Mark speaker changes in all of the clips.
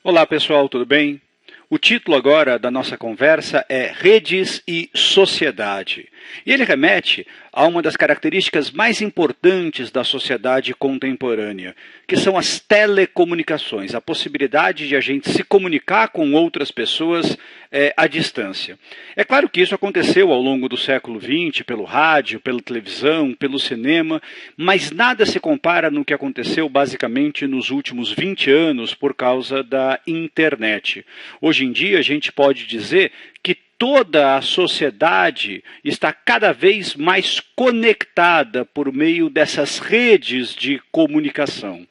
Speaker 1: Olá pessoal, tudo bem? O título agora da nossa conversa é Redes e Sociedade. E ele remete a uma das características mais importantes da sociedade contemporânea, que são as telecomunicações, a possibilidade de a gente se comunicar com outras pessoas à distância. É claro que isso aconteceu ao longo do século XX, pelo rádio, pela televisão, pelo cinema, mas nada se compara no que aconteceu basicamente nos últimos 20 anos por causa da internet. Hoje em dia a gente pode dizer que toda a sociedade está cada vez mais conectada por meio dessas redes de comunicação.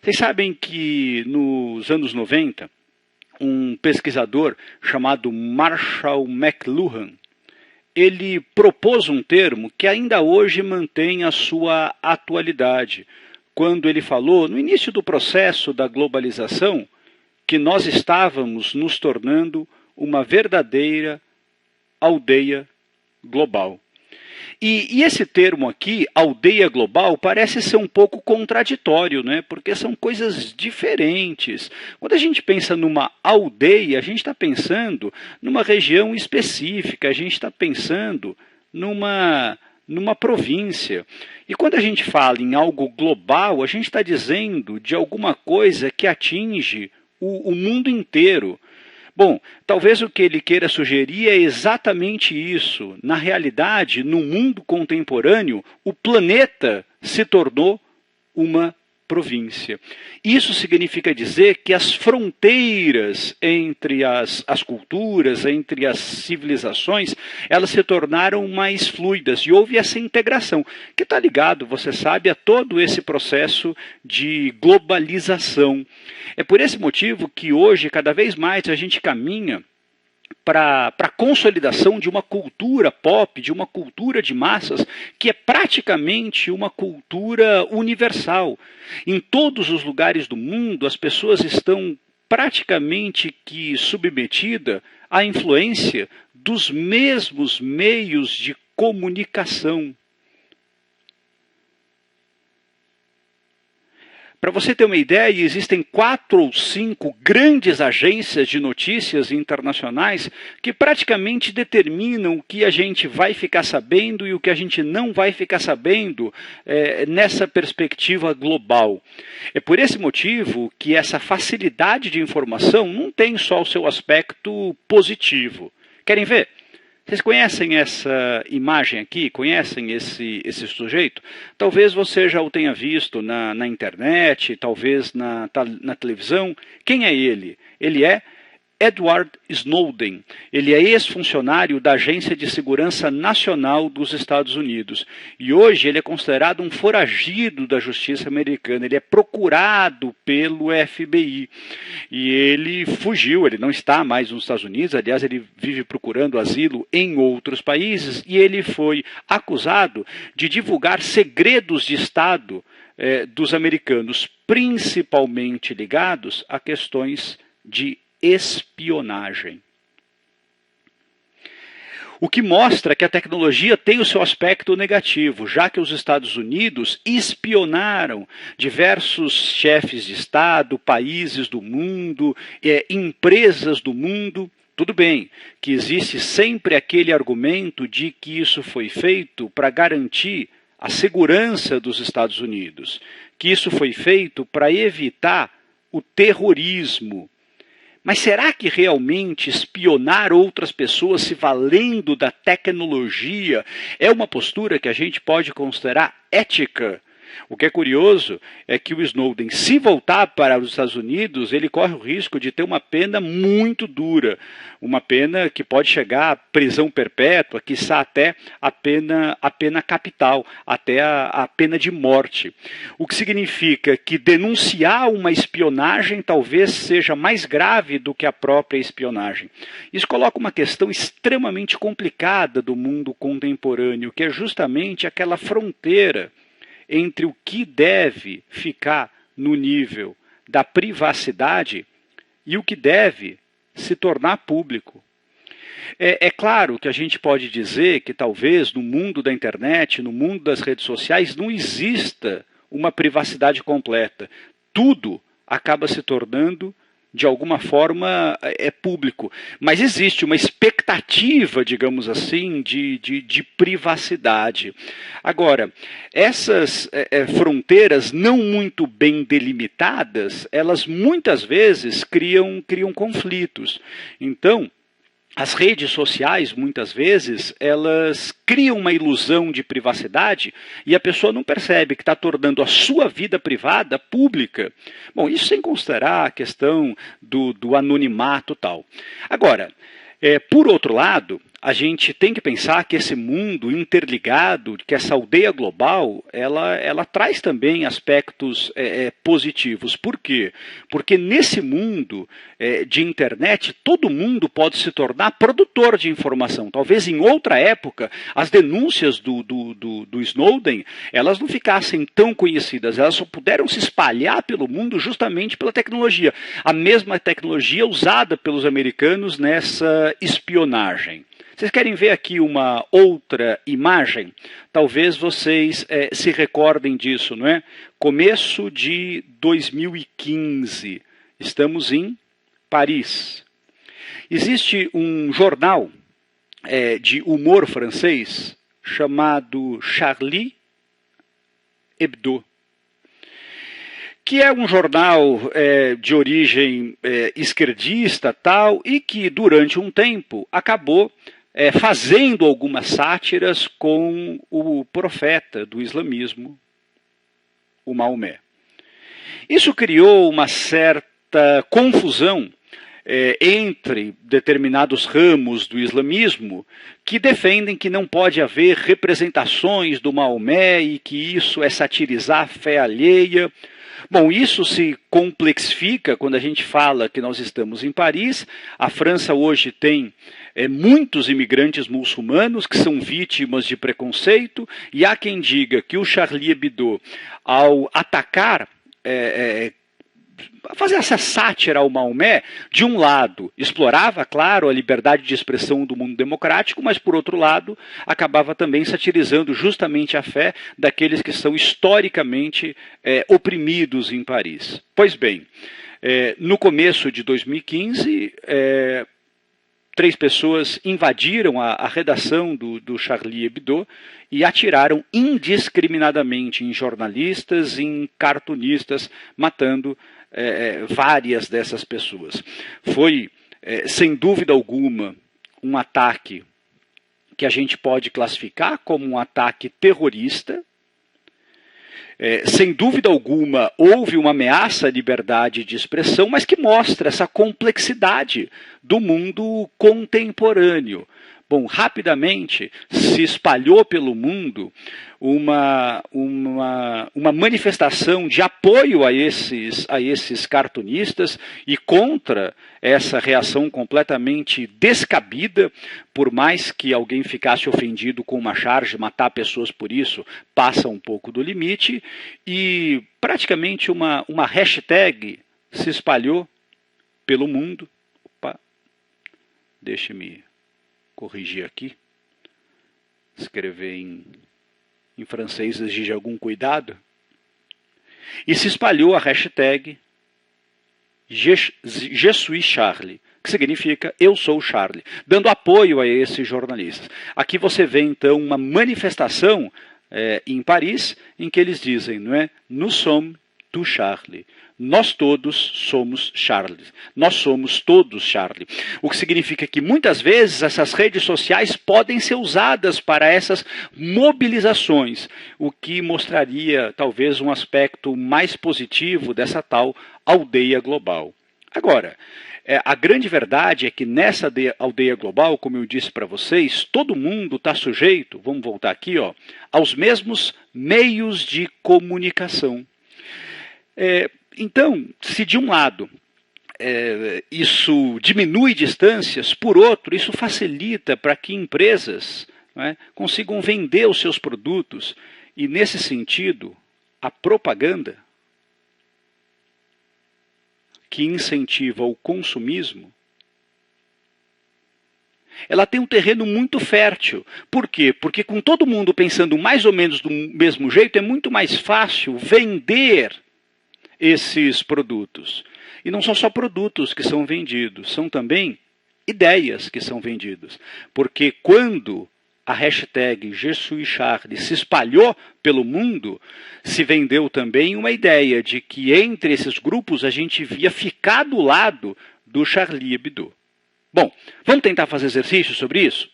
Speaker 1: Vocês sabem que nos anos 90, um pesquisador chamado Marshall McLuhan, ele propôs um termo que ainda hoje mantém a sua atualidade, quando ele falou, no início do processo da globalização, que nós estávamos nos tornando uma verdadeira aldeia global. E esse termo aqui, aldeia global, parece ser um pouco contraditório, né? Porque são coisas diferentes. Quando a gente pensa numa aldeia, a gente está pensando numa região específica, a gente está pensando numa província. E quando a gente fala em algo global, a gente está dizendo de alguma coisa que atinge o mundo inteiro. Bom, talvez o que ele queira sugerir é exatamente isso. Na realidade, no mundo contemporâneo, o planeta se tornou uma província. Isso significa dizer que as fronteiras entre as culturas, entre as civilizações, elas se tornaram mais fluidas e houve essa integração, que está ligado, você sabe, a todo esse processo de globalização. É por esse motivo que hoje, cada vez mais, a gente caminha para a consolidação de uma cultura pop, de uma cultura de massas, que é praticamente uma cultura universal. Em todos os lugares do mundo, as pessoas estão praticamente que submetidas à influência dos mesmos meios de comunicação. Para você ter uma ideia, existem 4 ou 5 grandes agências de notícias internacionais que praticamente determinam o que a gente vai ficar sabendo e o que a gente não vai ficar sabendo nessa perspectiva global. É por esse motivo que essa facilidade de informação não tem só o seu aspecto positivo. Querem ver? Vocês conhecem essa imagem aqui? Conhecem esse sujeito? Talvez você já o tenha visto na internet, talvez na televisão. Quem é ele? Ele é Edward Snowden. Ele é ex-funcionário da Agência de Segurança Nacional dos Estados Unidos. E hoje ele é considerado um foragido da justiça americana. Ele é procurado pelo FBI. E ele fugiu, ele não está mais nos Estados Unidos. Aliás, ele vive procurando asilo em outros países. E ele foi acusado de divulgar segredos de Estado dos americanos, principalmente ligados a questões de espionagem. O que mostra que a tecnologia tem o seu aspecto negativo, já que os Estados Unidos espionaram diversos chefes de Estado, países do mundo, empresas do mundo. Tudo bem que existe sempre aquele argumento de que isso foi feito para garantir a segurança dos Estados Unidos, que isso foi feito para evitar o terrorismo. Mas será que realmente espionar outras pessoas se valendo da tecnologia é uma postura que a gente pode considerar ética? O que é curioso é que o Snowden, se voltar para os Estados Unidos, ele corre o risco de ter uma pena muito dura, uma pena que pode chegar à prisão perpétua, quiçá até a pena capital, até a pena de morte. O que significa que denunciar uma espionagem talvez seja mais grave do que a própria espionagem. Isso coloca uma questão extremamente complicada do mundo contemporâneo, que é justamente aquela fronteira entre o que deve ficar no nível da privacidade e o que deve se tornar público. É claro que a gente pode dizer que talvez no mundo da internet, no mundo das redes sociais, não exista uma privacidade completa. Tudo acaba se tornando de alguma forma é público, mas existe uma expectativa, digamos assim, de privacidade. Agora, essas fronteiras não muito bem delimitadas, elas muitas vezes criam conflitos. Então, as redes sociais, muitas vezes, elas criam uma ilusão de privacidade e a pessoa não percebe que está tornando a sua vida privada pública. Bom, isso sem considerar a questão do anonimato e tal. Agora, por outro lado, a gente tem que pensar que esse mundo interligado, que essa aldeia global, ela traz também aspectos positivos. Por quê? Porque nesse mundo de internet, todo mundo pode se tornar produtor de informação. Talvez em outra época, as denúncias do Snowden, elas não ficassem tão conhecidas, elas só puderam se espalhar pelo mundo justamente pela tecnologia. A mesma tecnologia usada pelos americanos nessa espionagem. Vocês querem ver aqui uma outra imagem? Talvez vocês se recordem disso, não é? Começo de 2015. Estamos em Paris. Existe um jornal de humor francês chamado Charlie Hebdo, que é um jornal de origem esquerdista tal, e que durante um tempo acabou fazendo algumas sátiras com o profeta do islamismo, o Maomé. Isso criou uma certa confusão entre determinados ramos do islamismo que defendem que não pode haver representações do Maomé e que isso é satirizar a fé alheia. Bom, isso se complexifica quando a gente fala que nós estamos em Paris. A França hoje tem muitos imigrantes muçulmanos que são vítimas de preconceito, e há quem diga que o Charlie Hebdo, ao atacar, fazer essa sátira ao Maomé, de um lado, explorava, claro, a liberdade de expressão do mundo democrático, mas, por outro lado, acabava também satirizando justamente a fé daqueles que são historicamente oprimidos em Paris. Pois bem, no começo de 2015, 3 pessoas invadiram a redação do Charlie Hebdo e atiraram indiscriminadamente em jornalistas, em cartunistas, matando várias dessas pessoas. Foi, sem dúvida alguma, um ataque que a gente pode classificar como um ataque terrorista. Sem dúvida alguma, houve uma ameaça à liberdade de expressão, mas que mostra essa complexidade do mundo contemporâneo. Bom, rapidamente se espalhou pelo mundo uma manifestação de apoio a esses cartunistas e contra essa reação completamente descabida. Por mais que alguém ficasse ofendido com uma charge, matar pessoas por isso passa um pouco do limite, e praticamente uma hashtag se espalhou pelo mundo. Opa, deixe-me corrigir aqui, escrever em francês exige algum cuidado, e se espalhou a hashtag Je suis Charlie, que significa eu sou Charlie, dando apoio a esses jornalistas. Aqui você vê então uma manifestação em Paris, em que eles dizem, não é? Nous sommes tous Charlie. Nós todos somos Charlie. Nós somos todos Charlie. O que significa que muitas vezes essas redes sociais podem ser usadas para essas mobilizações, o que mostraria talvez um aspecto mais positivo dessa tal aldeia global. Agora, a grande verdade é que nessa aldeia global, como eu disse para vocês, todo mundo está sujeito, vamos voltar aqui, ó, aos mesmos meios de comunicação. Então, se de um lado isso diminui distâncias, por outro, isso facilita para que empresas consigam vender os seus produtos, e nesse sentido, a propaganda que incentiva o consumismo, ela tem um terreno muito fértil. Por quê? Porque com todo mundo pensando mais ou menos do mesmo jeito, é muito mais fácil vender esses produtos. E não são só produtos que são vendidos, são também ideias que são vendidas. Porque quando a hashtag Je suis Charlie se espalhou pelo mundo, se vendeu também uma ideia de que entre esses grupos a gente via ficar do lado do Charlie Hebdo. Bom, vamos tentar fazer exercício sobre isso?